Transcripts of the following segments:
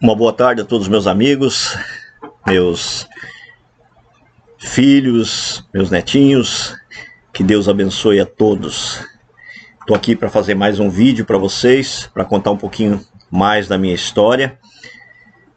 Uma boa tarde a todos os meus amigos, meus filhos, meus netinhos. Que Deus abençoe a todos. Estou aqui para fazer mais um vídeo para vocês, para contar um pouquinho mais da minha história,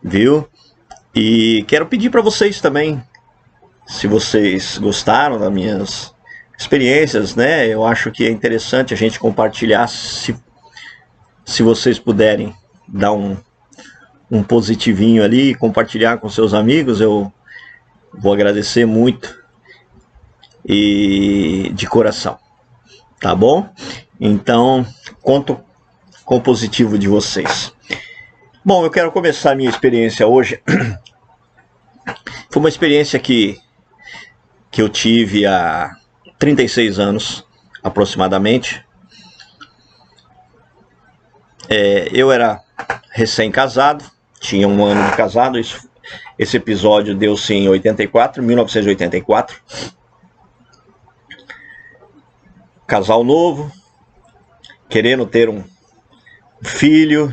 viu? E quero pedir para vocês também, se vocês gostaram das minhas experiências, né? Eu acho que é interessante a gente compartilhar, se vocês puderem dar um positivinho ali e compartilhar com seus amigos, eu vou agradecer muito e de coração, tá bom? Então, conto com o positivo de vocês. Bom, eu quero começar a minha experiência hoje. Foi uma experiência que eu tive há 36 anos, aproximadamente. Eu era recém-casado, tinha um ano de casado. Esse episódio deu-se em 1984. Casal novo, querendo ter um filho,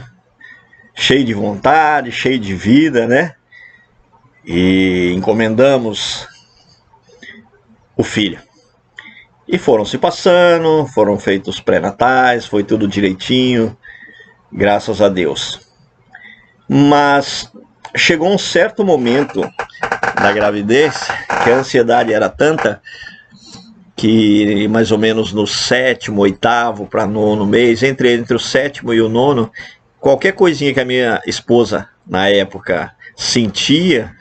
cheio de vontade, cheio de vida, né? E encomendamos o filho. E foram se passando, foram feitos pré-natais, foi tudo direitinho, graças a Deus. Mas chegou um certo momento da gravidez que a ansiedade era tanta que mais ou menos no 7º, 8º para 9º mês, entre o 7º e o 9º, qualquer coisinha que a minha esposa na época sentia,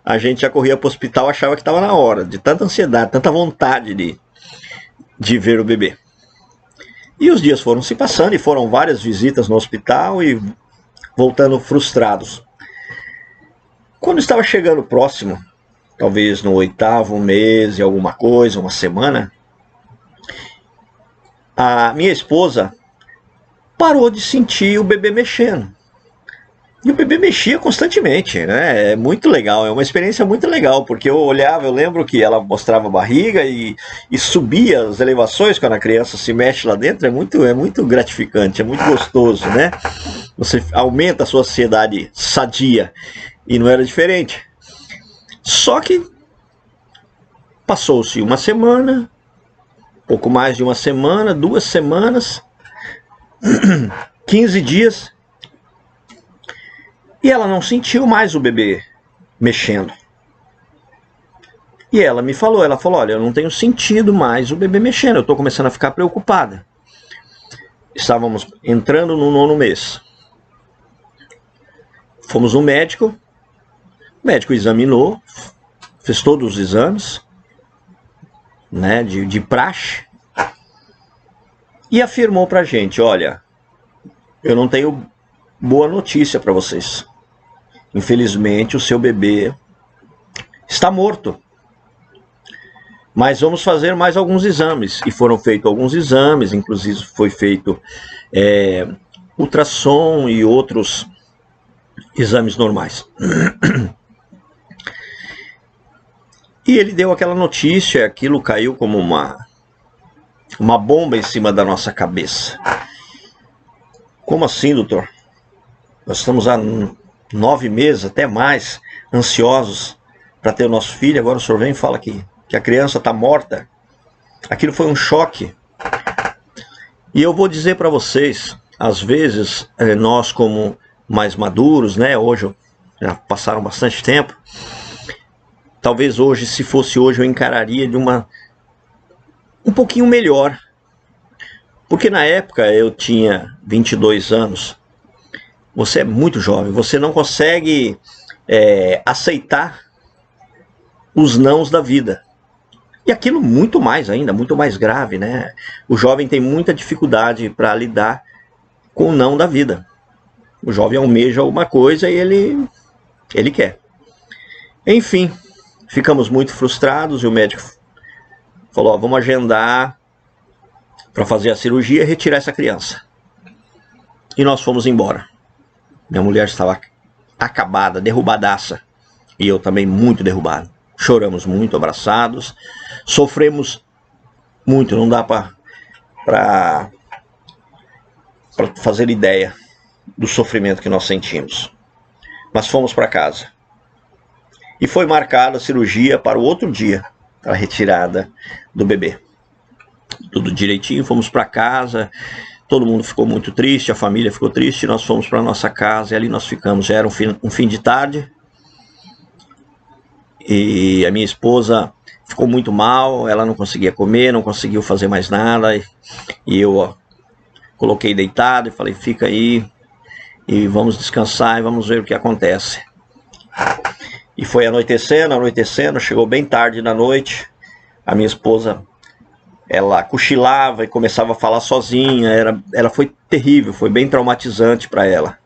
a gente já corria para o hospital, achava que estava na hora, de tanta ansiedade, tanta vontade de ver o bebê. E os dias foram se passando e foram várias visitas no hospital e voltando frustrados. Quando estava chegando próximo, talvez no 8º mês e alguma coisa, uma semana, a minha esposa parou de sentir o bebê mexendo. E o bebê mexia constantemente, né? É muito legal, é uma experiência muito legal, porque eu olhava, eu lembro que ela mostrava a barriga e subia as elevações quando a criança se mexe lá dentro. É muito gratificante, é muito gostoso, né? Você aumenta a sua ansiedade sadia, e não era diferente. Só que passou-se uma semana, pouco mais de uma semana, 2 semanas, 15 dias, e ela não sentiu mais o bebê mexendo. E ela me falou, olha, eu não tenho sentido mais o bebê mexendo, eu estou começando a ficar preocupada. Estávamos entrando no 9º mês. Fomos no médico, o médico examinou, fez todos os exames, né, de praxe, e afirmou pra gente, olha, eu não tenho boa notícia para vocês. Infelizmente o seu bebê está morto. Mas vamos fazer mais alguns exames. E foram feitos alguns exames, inclusive foi feito ultrassom e outros exames normais. E ele deu aquela notícia, aquilo caiu como uma bomba em cima da nossa cabeça. Como assim, doutor? Nós estamos há 9 meses, até mais, ansiosos para ter o nosso filho. Agora o senhor vem e fala que a criança está morta. Aquilo foi um choque. E eu vou dizer para vocês, às vezes, nós como mais maduros, né? Hoje, já passaram bastante tempo. Talvez hoje, se fosse hoje, eu encararia de um pouquinho melhor. Porque na época eu tinha 22 anos. Você é muito jovem, você não consegue aceitar os nãos da vida. E aquilo muito mais ainda, muito mais grave, né? O jovem tem muita dificuldade para lidar com o não da vida. O jovem almeja alguma coisa e ele quer. Enfim, ficamos muito frustrados e o médico falou, vamos agendar para fazer a cirurgia e retirar essa criança. E nós fomos embora. Minha mulher estava acabada, derrubadaça. E eu também muito derrubado. Choramos muito, abraçados. Sofremos muito, não dá para fazer ideia do sofrimento que nós sentimos. Mas fomos para casa. E foi marcada a cirurgia para o outro dia, a retirada do bebê. Tudo direitinho, fomos para casa, todo mundo ficou muito triste, a família ficou triste, nós fomos para nossa casa e ali nós ficamos. Já era um fim de tarde e a minha esposa ficou muito mal, ela não conseguia comer, não conseguiu fazer mais nada, e eu coloquei deitado e falei, fica aí e vamos descansar e vamos ver o que acontece. E foi anoitecendo, chegou bem tarde da noite, a minha esposa, ela cochilava e começava a falar sozinha, ela foi terrível, foi bem traumatizante para ela.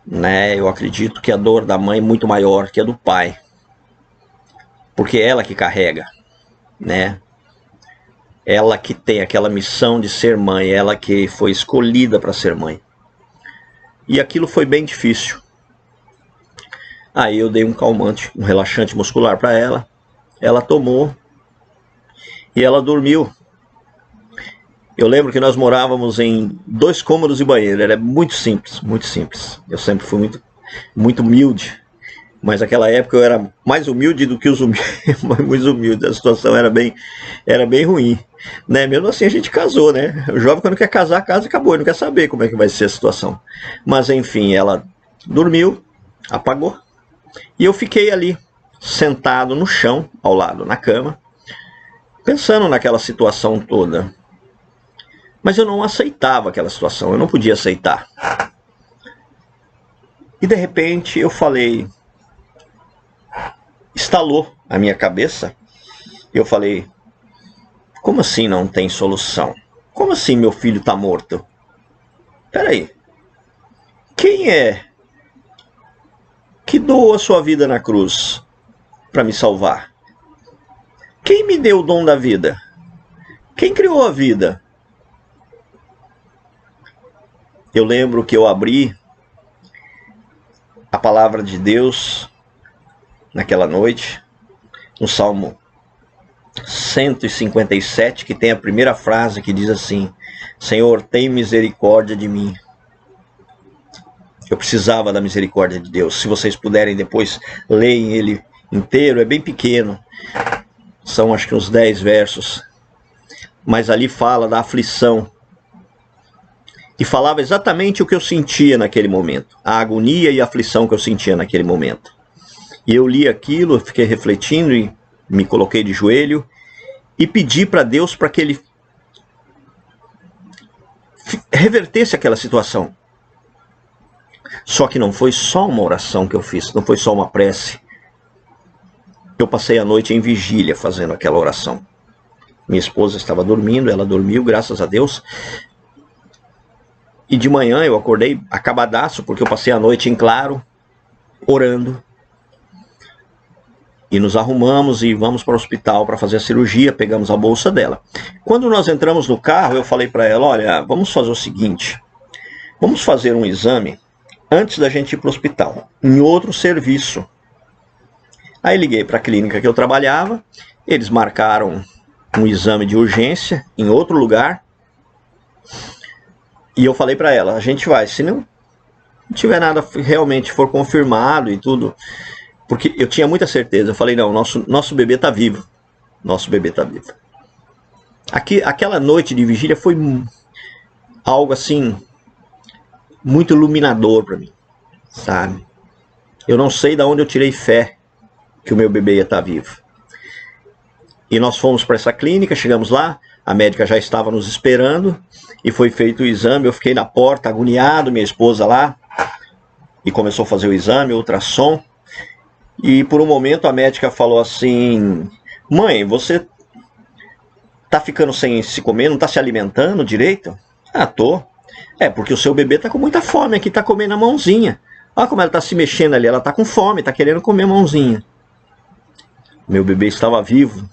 Né? Eu acredito que a dor da mãe é muito maior que a do pai, porque é ela que carrega, né? Ela que tem aquela missão de ser mãe, ela que foi escolhida para ser mãe. E aquilo foi bem difícil. Aí eu dei um calmante, um relaxante muscular para ela. Ela tomou e ela dormiu. Eu lembro que nós morávamos em 2 cômodos e banheiro. Era muito simples, muito simples. Eu sempre fui muito humilde. Mas naquela época eu era mais humilde do que os mais humildes. A situação era bem ruim. Né? Mesmo assim a gente casou, né? O jovem quando quer casar, casa e acabou. Ele não quer saber como é que vai ser a situação. Mas enfim, ela dormiu, apagou. E eu fiquei ali, sentado no chão, ao lado, na cama, pensando naquela situação toda. Mas eu não aceitava aquela situação, eu não podia aceitar. E de repente eu falei, estalou a minha cabeça, eu falei, como assim não tem solução? Como assim meu filho está morto? Peraí, quem é que doou a sua vida na cruz para me salvar? Quem me deu o dom da vida? Quem criou a vida? Eu lembro que eu abri a palavra de Deus naquela noite, no Salmo 157, que tem a primeira frase que diz assim, Senhor, tem misericórdia de mim. Eu precisava da misericórdia de Deus. Se vocês puderem depois leem ele inteiro, é bem pequeno. São acho que uns 10 versos. Mas ali fala da aflição. E falava exatamente o que eu sentia naquele momento. A agonia e a aflição que eu sentia naquele momento. E eu li aquilo, fiquei refletindo e me coloquei de joelho. E pedi para Deus para que Ele revertesse aquela situação. Só que não foi só uma oração que eu fiz, não foi só uma prece. Eu passei a noite em vigília fazendo aquela oração. Minha esposa estava dormindo, ela dormiu, graças a Deus. E de manhã eu acordei acabadaço, porque eu passei a noite em claro, orando. E nos arrumamos e vamos para o hospital para fazer a cirurgia, pegamos a bolsa dela. Quando nós entramos no carro, eu falei para ela, olha, vamos fazer o seguinte, vamos fazer um exame antes da gente ir para o hospital, em outro serviço. Aí liguei para a clínica que eu trabalhava, eles marcaram um exame de urgência em outro lugar, e eu falei para ela, a gente vai, se não tiver nada realmente for confirmado e tudo, porque eu tinha muita certeza, eu falei, não, nosso bebê está vivo, nosso bebê está vivo. Aquela noite de vigília foi algo assim, muito iluminador para mim, sabe? Eu não sei de onde eu tirei fé que o meu bebê ia estar vivo. E nós fomos para essa clínica, chegamos lá, a médica já estava nos esperando, e foi feito o exame, eu fiquei na porta, agoniado, minha esposa lá, e começou a fazer o exame, o ultrassom, e por um momento a médica falou assim, mãe, você tá ficando sem se comer, não tá se alimentando direito? Ah, tô. É, porque o seu bebê tá com muita fome aqui, tá comendo a mãozinha. Olha como ela tá se mexendo ali, ela tá com fome, tá querendo comer a mãozinha. Meu bebê estava vivo.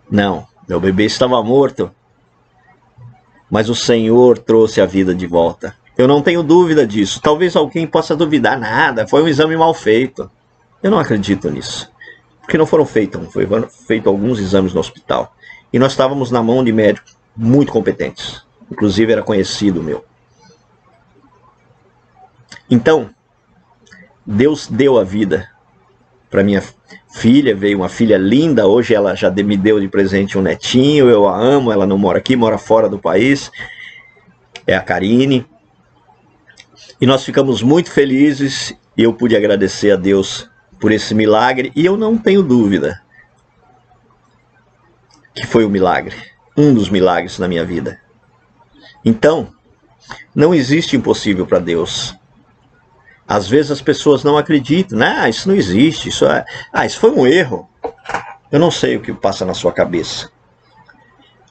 Não, meu bebê estava morto. Mas o Senhor trouxe a vida de volta. Eu não tenho dúvida disso. Talvez alguém possa duvidar, nada, foi um exame mal feito. Eu não acredito nisso. Porque não foram feitos alguns exames no hospital. E nós estávamos na mão de médicos muito competentes. inclusive era conhecido meu. Então, Deus deu a vida para minha filha, veio uma filha linda, hoje ela já me deu de presente um netinho, eu a amo, ela não mora aqui, mora fora do país, é a Karine. E nós ficamos muito felizes e eu pude agradecer a Deus por esse milagre, e eu não tenho dúvida que foi um milagre, um dos milagres na minha vida. Então, não existe impossível para Deus. Às vezes as pessoas não acreditam, né? Isso não existe, isso foi um erro. Eu não sei o que passa na sua cabeça,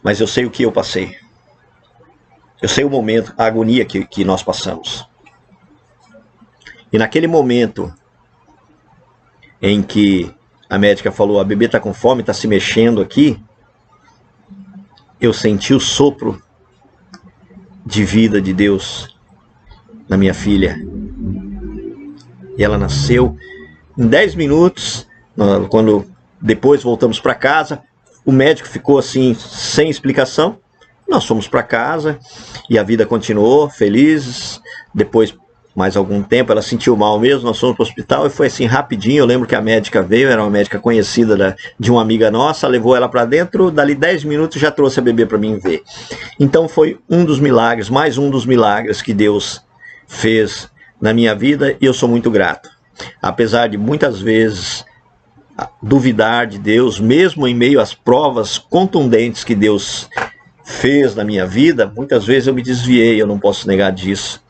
mas eu sei o que eu passei. Eu sei o momento, a agonia que nós passamos. E naquele momento em que a médica falou, a bebê está com fome, está se mexendo aqui, eu senti o sopro de vida de Deus na minha filha. E ela nasceu em 10 minutos, quando depois voltamos para casa, o médico ficou assim, sem explicação, nós fomos para casa e a vida continuou, felizes. Depois, mais algum tempo, ela sentiu mal mesmo, nós fomos para o hospital e foi assim rapidinho. Eu lembro que a médica veio, era uma médica conhecida de uma amiga nossa, levou ela para dentro, dali 10 minutos já trouxe a bebê para mim ver. Então foi um dos milagres, mais um dos milagres que Deus fez na minha vida, e eu sou muito grato. Apesar de muitas vezes duvidar de Deus, mesmo em meio às provas contundentes que Deus fez na minha vida, muitas vezes eu me desviei, eu não posso negar disso.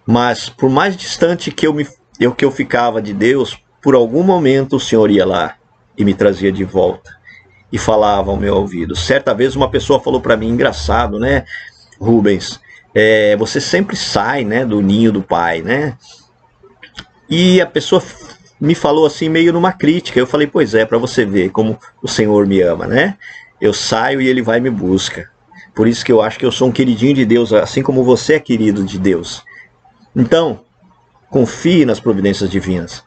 Mas por mais distante que eu ficava de Deus, por algum momento o Senhor ia lá e me trazia de volta e falava ao meu ouvido. Certa vez uma pessoa falou para mim, engraçado, né, Rubens, você sempre sai, né, do ninho do pai, né? E a pessoa me falou assim, meio numa crítica. Eu falei, pois é, para você ver como o Senhor me ama, né? Eu saio e Ele vai e me busca. Por isso que eu acho que eu sou um queridinho de Deus, assim como você é querido de Deus. Então, confie nas providências divinas.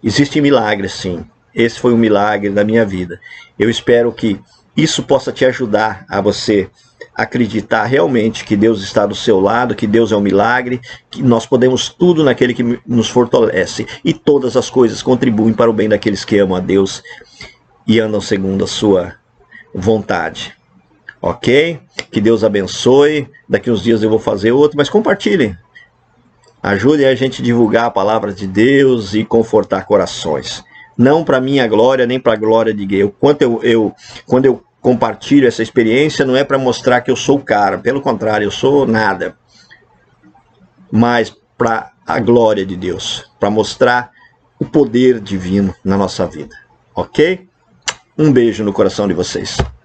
Existem milagres, sim. Esse foi um milagre da minha vida. Eu espero que isso possa te ajudar a você acreditar realmente que Deus está do seu lado, que Deus é um milagre, que nós podemos tudo naquele que nos fortalece, e todas as coisas contribuem para o bem daqueles que amam a Deus e andam segundo a sua vontade. Ok? Que Deus abençoe. Daqui uns dias eu vou fazer outro, mas compartilhem. Ajude a gente a divulgar a palavra de Deus e confortar corações. Não para minha glória, nem para a glória de Deus. Quando eu compartilho essa experiência, não é para mostrar que eu sou o cara. Pelo contrário, eu sou nada. Mas para a glória de Deus. Para mostrar o poder divino na nossa vida. Ok? Um beijo no coração de vocês.